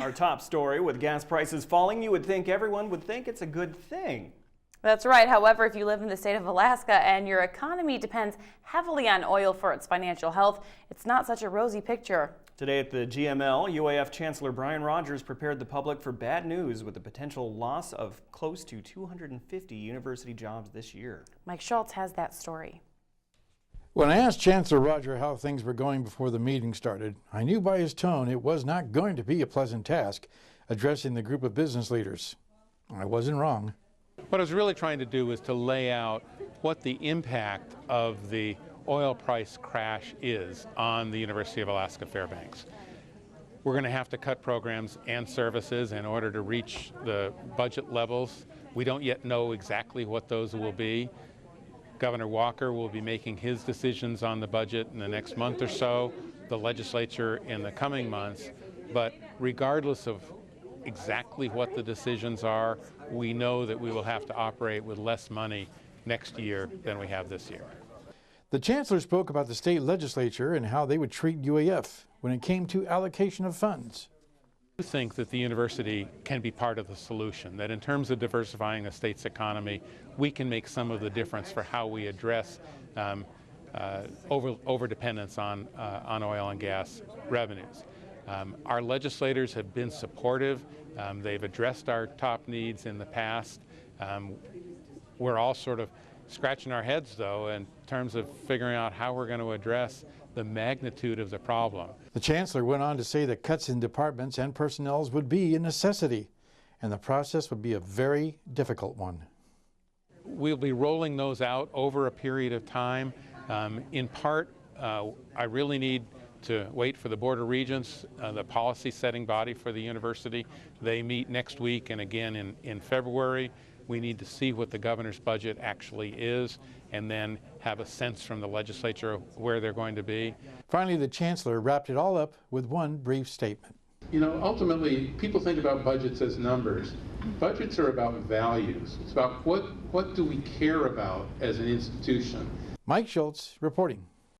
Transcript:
Our top story, with gas prices falling, you would think everyone would think it's a good thing. That's right. However, if you live in the state of Alaska and your economy depends heavily on oil for its financial health, it's not such a rosy picture. Today at the GML, UAF Chancellor Brian Rogers prepared the public for bad news with the potential loss of close to 250 university jobs this year. Mike Schultz has that story. When I asked Chancellor Roger how things were going before the meeting started, I knew by his tone it was not going to be a pleasant task addressing the group of business leaders. I wasn't wrong. What I was really trying to do was to lay out what the impact of the oil price crash is on the University of Alaska Fairbanks. We're going to have to cut programs and services in order to reach the budget levels. We don't yet know exactly what those will be. Governor Walker will be making his decisions on the budget in the next month or so, the legislature in the coming months. But regardless of exactly what the decisions are, we know that we will have to operate with less money next year than we have this year. The Chancellor spoke about the state legislature and how they would treat UAF when it came to allocation of funds. I think that the university can be part of the solution, that in terms of diversifying the state's economy, we can make some of the difference for how we address overdependence on oil and gas revenues. Our legislators have been supportive. They've addressed our top needs in the past. We're all sort of scratching our heads, though, in terms of figuring out how we're going to address the magnitude of the problem. The Chancellor went on to say that cuts in departments and personnel would be a necessity, and the process would be a very difficult one. We'll be rolling those out over a period of time. In part, I really need to wait for the Board of Regents, the policy-setting body for the university. They meet next week and again in February. We need to see what the governor's budget actually is and then have a sense from the legislature of where they're going to be. Finally, the Chancellor wrapped it all up with one brief statement. You know, ultimately, people think about budgets as numbers. Budgets are about values. It's about what do we care about as an institution. Mike Schultz reporting.